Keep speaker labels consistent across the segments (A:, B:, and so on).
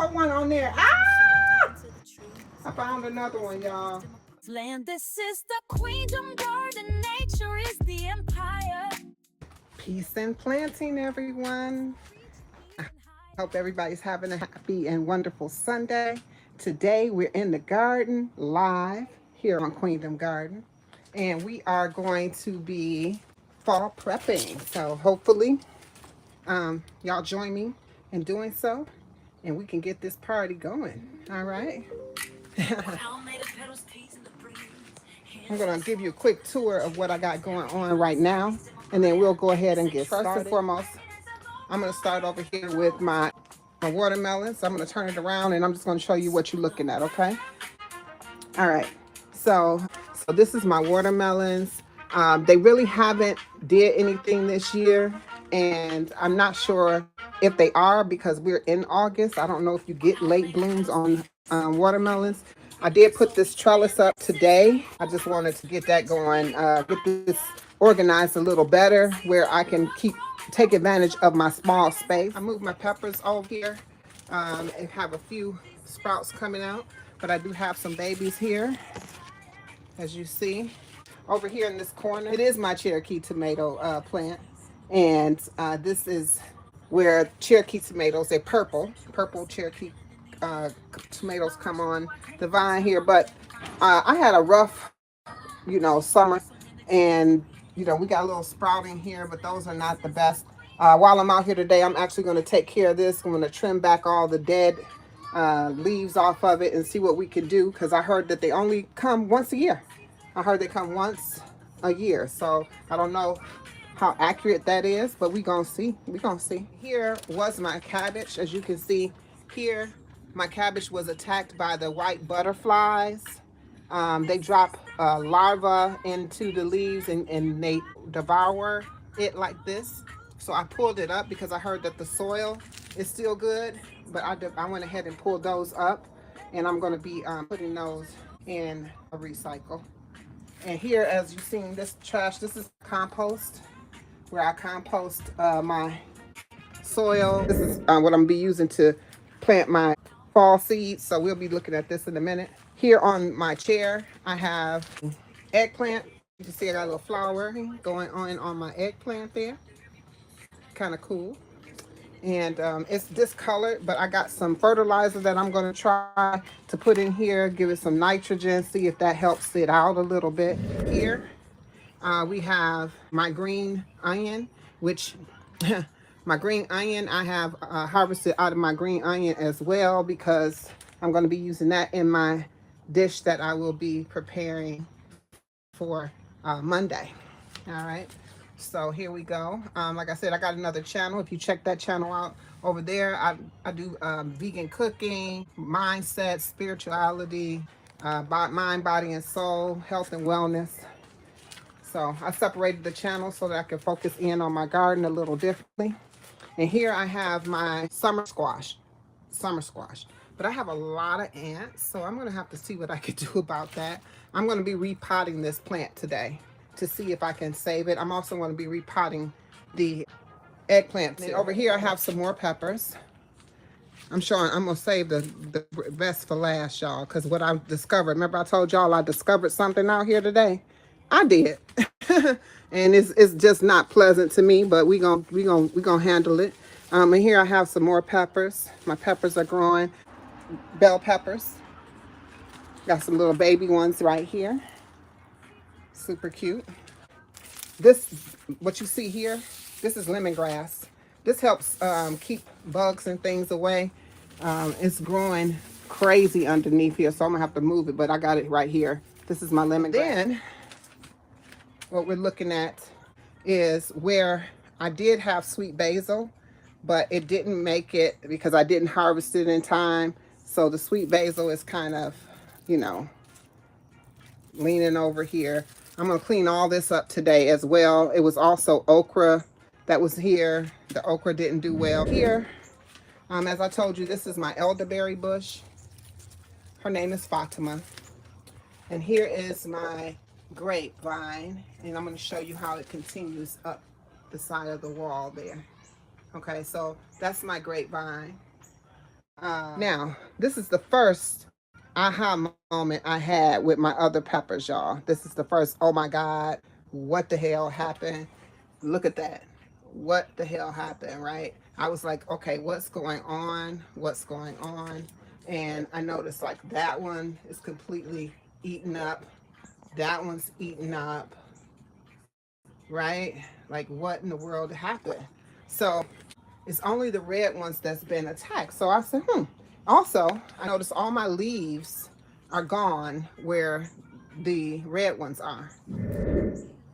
A: saw one on there. Ah! I found another one, y'all.
B: Land, this is the queendom garden. Nature is the empire.
A: Peace and planting, everyone. I hope everybody's having a happy and wonderful Sunday. Today we're in the garden live here on Queendom Garden, and we are going to be fall prepping. So hopefully y'all join me in doing so, and we can get this party going. All right. I'm going to give you a quick tour of what I got going on right now, and then we'll go ahead and get started. First and foremost, I'm going to start over here with my watermelons. I'm going to turn it around, and I'm just going to show you what you're looking at, okay? All right. So this is my watermelons. They really haven't did anything this year, and I'm not sure if they are because we're in August. I don't know if you get late blooms on watermelons. I did put this trellis up today. I just wanted to get that going, get this organized a little better where I can take advantage of my small space. I moved my peppers over here and have a few sprouts coming out, but I do have some babies here, as you see. Over here in this corner, it is my Cherokee tomato plant, and this is where Cherokee tomatoes, they're purple Cherokee tomatoes come on the vine here. But I had a rough, summer, and we got a little sprouting here, but those are not the best. While I'm out here today, I'm actually going to take care of this. I'm going to trim back all the dead leaves off of it and see what we can do, because I heard that they only come once a year. I heard they come once a year, so I don't know how accurate that is, but we gonna see. Here was my cabbage. As you can see here, my cabbage was attacked by the white butterflies. They drop larvae into the leaves, and they devour it like this. So I pulled it up because I heard that the soil is still good, but I went ahead and pulled those up, and I'm going to be putting those in a recycle. And here, as you've seen, this trash, this is compost, where I compost my soil. This is what I'm going to be using to plant my fall seeds, so we'll be looking at this in a minute. Here on my chair, I have eggplant. You can see I got a little flowering going on my eggplant there. Kind of cool. And it's discolored, but I got some fertilizer that I'm going to try to put in here, give it some nitrogen, see if that helps it out a little bit. Here we have my green onion, which my green onion, I have harvested out of my green onion as well, because I'm going to be using that in my dish that I will be preparing for Monday. All right. So here we go. Like I said, I got another channel. If you check that channel out over there, I do vegan cooking, mindset, spirituality, mind, body, and soul, health and wellness. So I separated the channel so that I can focus in on my garden a little differently. And here I have my summer squash. But I have a lot of ants, so I'm going to have to see what I can do about that. I'm going to be repotting this plant today to see if I can save it. I'm also going to be repotting the eggplant. And over here I have some more peppers. I'm going to save the best for last, y'all, because what I discovered, remember I told y'all I discovered something out here today? I did. And it's just not pleasant to me, but we gonna handle it. And here I have some more peppers. My peppers are growing. Bell peppers. Got some little baby ones right here. Super cute. This, what you see here, this is lemongrass. This helps keep bugs and things away. It's growing crazy underneath here, so I'm gonna have to move it, but I got it right here. This is my lemongrass. Then what we're looking at is where I did have sweet basil, but it didn't make it because I didn't harvest it in time. So the sweet basil is kind of, leaning over here. I'm going to clean all this up today as well. It was also okra that was here. The okra didn't do well here. As I told you, this is my elderberry bush. Her name is Fatima. And here is my grapevine, and I'm going to show you how it continues up the side of the wall there. Okay, so that's my grapevine. Now, this is the first aha moment I had with my other peppers, y'all. This is the first, oh my God, what the hell happened? Look at that. What the hell happened, right? I was like, okay, what's going on? What's going on? And I noticed like that one is completely eaten up. That one's eaten up, right? Like what in the world happened? So it's only the red ones that's been attacked. So I said, Also, I noticed all my leaves are gone where the red ones are.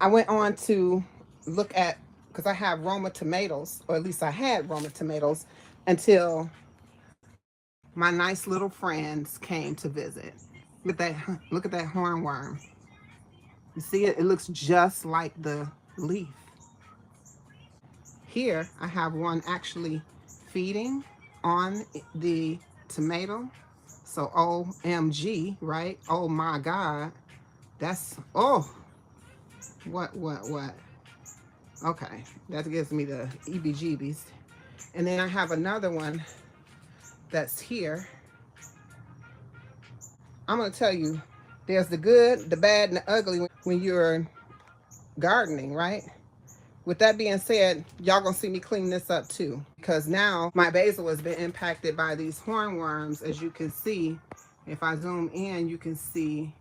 A: I went on to look at, because I have Roma tomatoes, or at least I had Roma tomatoes until my nice little friends came to visit. Look at that, look at that hornworm. You see it? It looks just like the leaf. Here, I have one actually feeding on the tomato. So OMG, right? Oh my God. That's, oh, what? Okay, that gives me the EBGBs. And then I have another one that's here. I'm gonna tell you, there's the good, the bad, and the ugly when you're gardening, right? With that being said, y'all gonna see me clean this up too, because now my basil has been impacted by these hornworms. As you can see, if I zoom in, you can see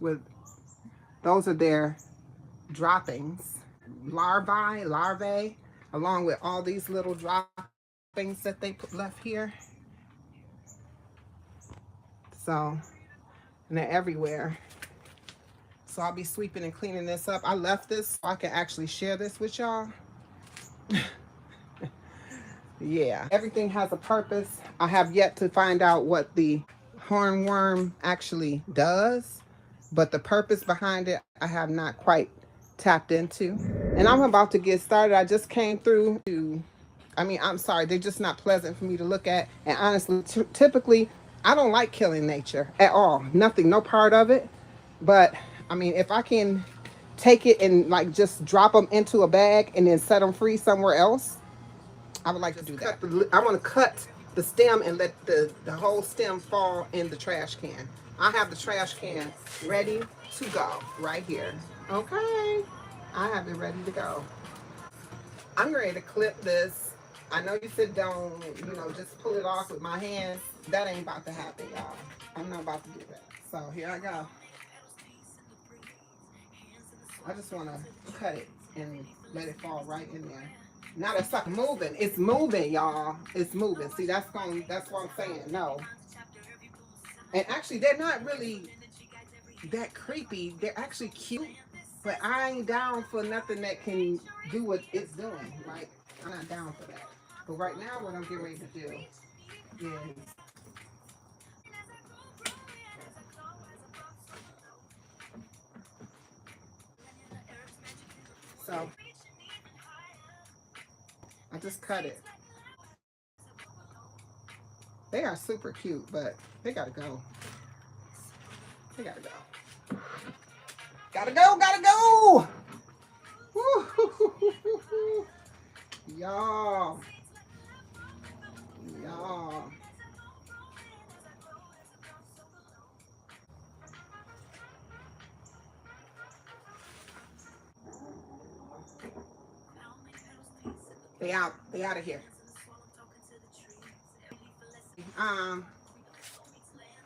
A: with those are their droppings, larvae, along with all these little droppings that they put left here. So, and they're everywhere. So I'll be sweeping and cleaning this up. I left this so I can actually share this with y'all. Yeah, everything has a purpose. I have yet to find out what the hornworm actually does, but the purpose behind it, I have not quite tapped into. And I'm about to get started. I just came through to, I'm sorry, they're just not pleasant for me to look at. And honestly, typically, I don't like killing nature at all. Nothing, no part of it. But if I can take it and like just drop them into a bag and then set them free somewhere else, I would like to do that. I want to cut the stem and let the whole stem fall in the trash can. I have the trash can ready to go right here. Okay. I have it ready to go. I'm ready to clip this. I know you said don't, just pull it off with my hands. That ain't about to happen, y'all. I'm not about to do that. So here I go. I just want to cut it and let it fall right in there. Now that sucker moving. It's moving, y'all. It's moving. See, that's what I'm saying. No. And actually, they're not really that creepy. They're actually cute. But I ain't down for nothing that can do what it's doing. Like, I'm not down for that. But right now, what I'm getting ready to do is, so I just cut it. They are super cute, but they gotta go. They gotta go. Gotta go, gotta go! Woo-hoo-hoo-hoo-hoo. Y'all. Y'all. They out. They out of here. Um,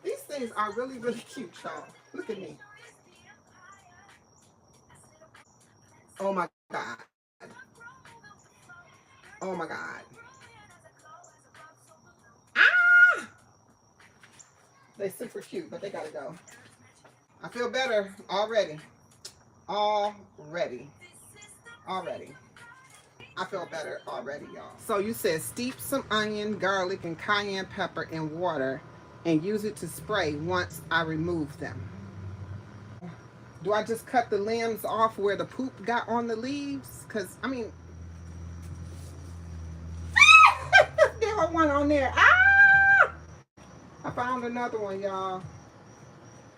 A: these things are really, really cute, y'all. Look at me. Oh my God. Oh my God. Ah! They super cute, but they gotta go. I feel better already. Already. Already. I feel better already, y'all. So you said steep some onion, garlic, and cayenne pepper in water and use it to spray once I remove them. Do I just cut the limbs off where the poop got on the leaves? Because, there was one on there. Ah! I found another one, y'all.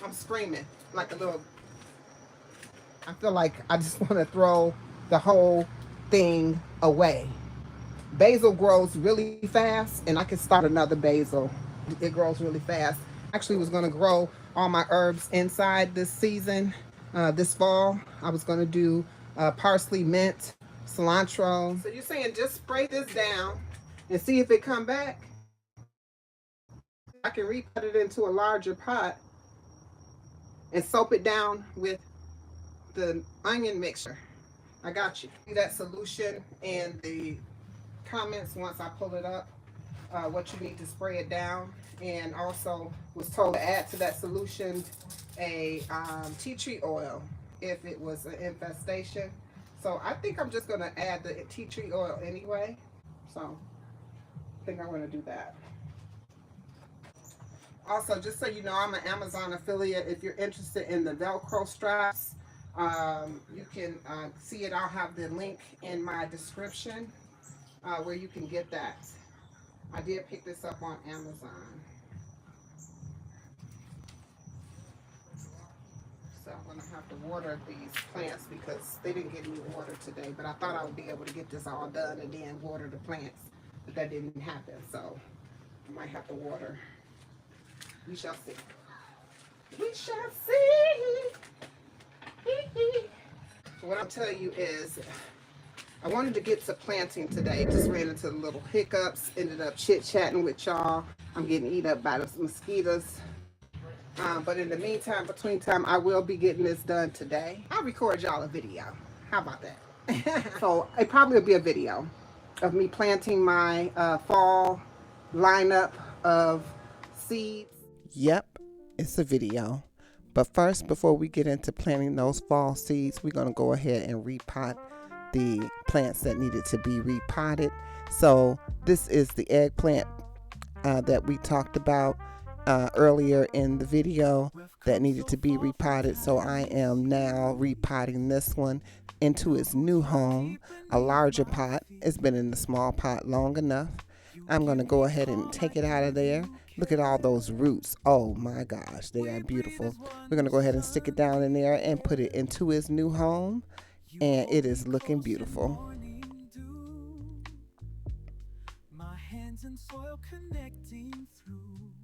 A: I'm screaming like a little. I feel like I just want to throw the whole thing away. Basil grows really fast, and I can start another basil. It grows really fast. Actually was going to grow all my herbs inside this season, this fall. I was going to do parsley, mint, cilantro. So you're saying just spray this down and see if it come back? I can re-put it into a larger pot and soak it down with the onion mixture. I got you. That solution in the comments once I pull it up, what you need to spray it down. And also was told to add to that solution a tea tree oil if it was an infestation. So I think I'm just going to add the tea tree oil anyway. So I think I'm going to do that. Also, just so you know, I'm an Amazon affiliate. If you're interested in the Velcro straps, you can see it. I'll have the link in my description where you can get that. I did pick this up on Amazon. So I'm going to have to water these plants because they didn't get me water today. But I thought I would be able to get this all done and then water the plants. But that didn't happen. So I might have to water. We shall see. We shall see. So what I'll tell you is I wanted to get to planting today. Just ran into little hiccups. Ended up chit-chatting with y'all. I'm getting eaten up by the mosquitoes. But in the meantime, between time, I will be getting this done today. I'll record y'all a video. How about that? So it probably will be a video of me planting my fall lineup of seeds. Yep, it's a video. But first, before we get into planting those fall seeds, we're going to go ahead and repot the plants that needed to be repotted. So this is the eggplant that we talked about earlier in the video that needed to be repotted. So I am now repotting this one into its new home, a larger pot. It's been in the small pot long enough. I'm going to go ahead and take it out of there. Look at all those roots. Oh my gosh, they are beautiful. We're going to go ahead and stick it down in there and put it into its new home. And it is looking beautiful.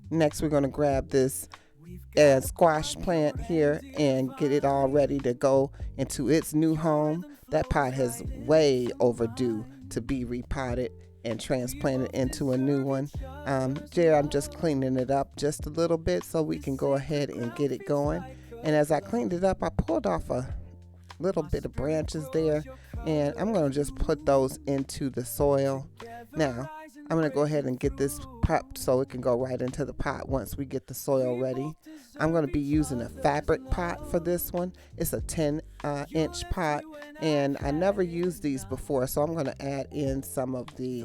A: Next, we're going to grab this squash plant here and get it all ready to go into its new home. That pot has way overdue to be repotted and transplanted into a new one. There, I'm just cleaning it up just a little bit so we can go ahead and get it going. And as I cleaned it up, I pulled off a little bit of branches there, and I'm going to just put those into the soil. Now I'm going to go ahead and get this prepped so it can go right into the pot once we get the soil ready. I'm going to be using a fabric pot for this one. It's a 10-inch pot, and I never used these before, so I'm going to add in some of the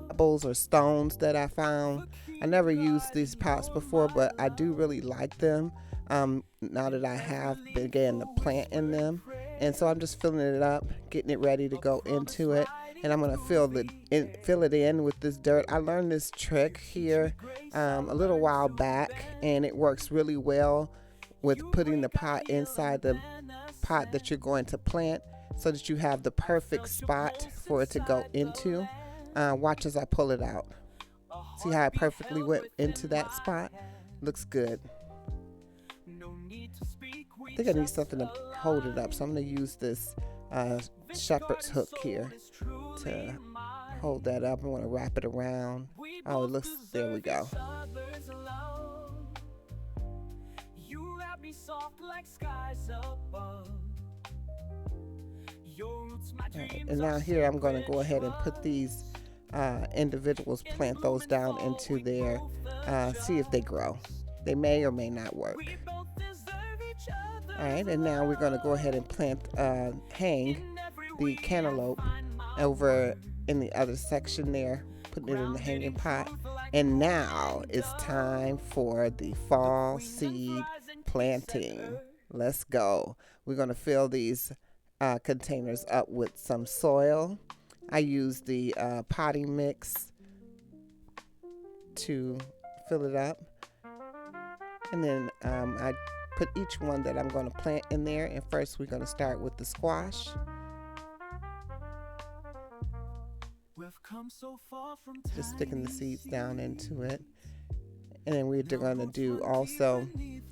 A: pebbles or stones that I found. I never used these pots before, but I do really like them. Now that I have began to plant in them, and so I'm just filling it up, getting it ready to go into it, and I'm gonna fill it in with this dirt. I learned this trick here a little while back, and it works really well with putting the pot inside the pot that you're going to plant, so that you have the perfect spot for it to go into. Watch as I pull it out. See how it perfectly went into that spot? Looks good. I think I need something to hold it up, so I'm going to use this shepherd's hook here to hold that up. I want to wrap it around. Oh, it looks, there we go. Right, and now here I'm going to go ahead and put these individuals, plant those down into there, see if they grow. They may or may not work. All right, and now we're going to go ahead and hang the cantaloupe over in the other section there, putting it in the hanging pot. And now it's time for the fall seed planting. Let's go. We're going to fill these containers up with some soil. I use the potting mix to fill it up. And then I put each one that I'm going to plant in there. And first we're going to start with the squash. Just sticking the seeds down into it. And then we're going to do also,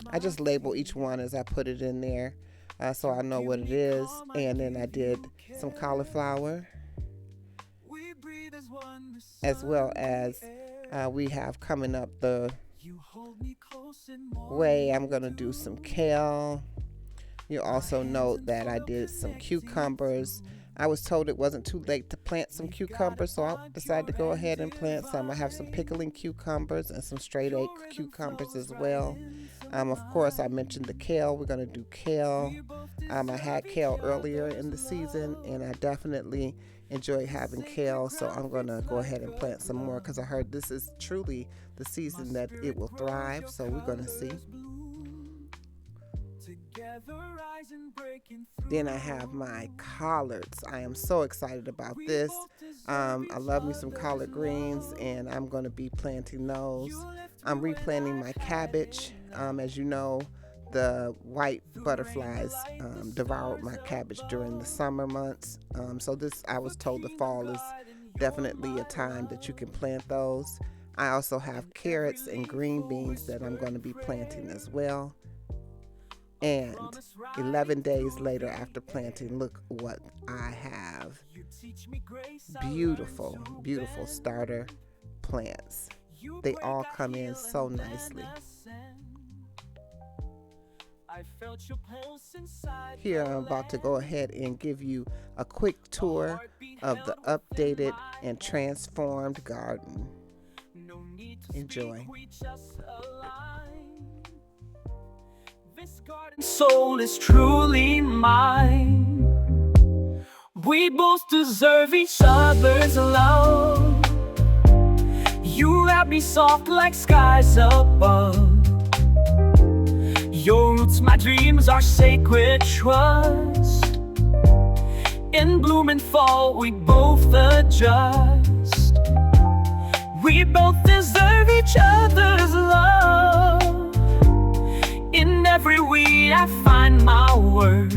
A: I just label each one as I put it in there so I know what it is. And then I did some cauliflower, as well as we have coming up the way I'm going to do some kale. You also note that I did some cucumbers. I was told it wasn't too late to plant some cucumbers, so I decided to go ahead and plant some. I have some pickling cucumbers and some straight egg cucumbers as well. Of course, I mentioned the kale. We're going to do kale. I had kale earlier in the season, and I definitely enjoy having kale, so I'm going to go ahead and plant some more because I heard this is truly the season that it will thrive, so we're going to see. Then I have my collards. I am so excited about this. I love me some collard greens, and I'm going to be planting those. I'm replanting my cabbage. As you know, the white butterflies devoured my cabbage during the summer months. So this, I was told the fall is definitely a time that you can plant those. I also have carrots and green beans that I'm going to be planting as well. And 11 days later after planting, look what I have. Beautiful, beautiful starter plants. They all come in so nicely. Here I'm about to go ahead and give you a quick tour of the updated and transformed garden. Enjoy.
C: This garden soul is truly mine. We both deserve each other's love. You wrap me soft like skies above. Your roots, my dreams, our sacred trust. In bloom and fall, we both adjust. We both deserve each other's love. In every weed I find my word,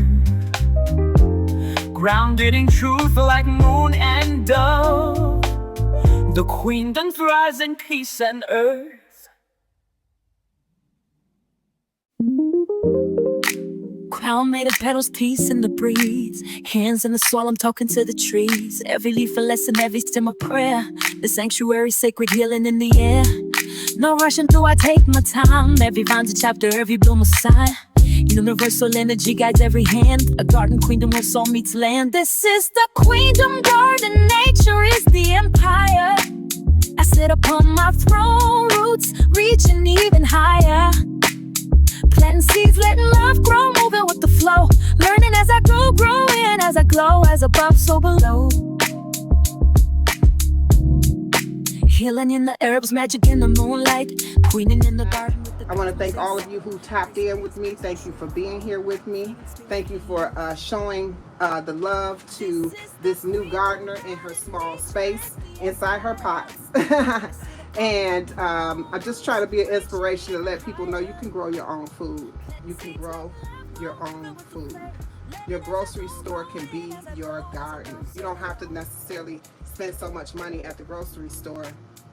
C: grounded in truth like moon and dove. The queendom thrives in peace and earth. Crown made of petals, peace in the breeze. Hands in the soil, I'm talking to the trees. Every leaf a lesson, every stem a prayer. The sanctuary, sacred healing in the air. No rushing through, I take my time. Every vine's a chapter, every bloom a sign. Universal energy guides every hand. A garden queendom where soul meets land. This is the queendom garden, nature is the empire. I sit upon my throne, roots reaching even higher. Planting seeds, letting love grow, moving with the flow. Learning as I go, growing as I glow. As above, so below. Healing in the herbs, magic in the moonlight. Queening in the garden with the...
A: I want to thank all of you who tapped in with me. Thank you for being here with me. Thank you for showing the love to this new gardener in her small space inside her pots. And I just try to be an inspiration to let people know you can grow your own food. You can grow your own food. Your grocery store can be your garden. You don't have to necessarily spend so much money at the grocery store.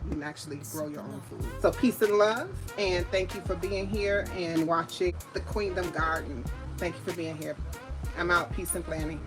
A: You can actually grow your own food. So peace and love, and thank you for being here and watching the Queendom Garden. Thank you for being here. I'm out. Peace and planning.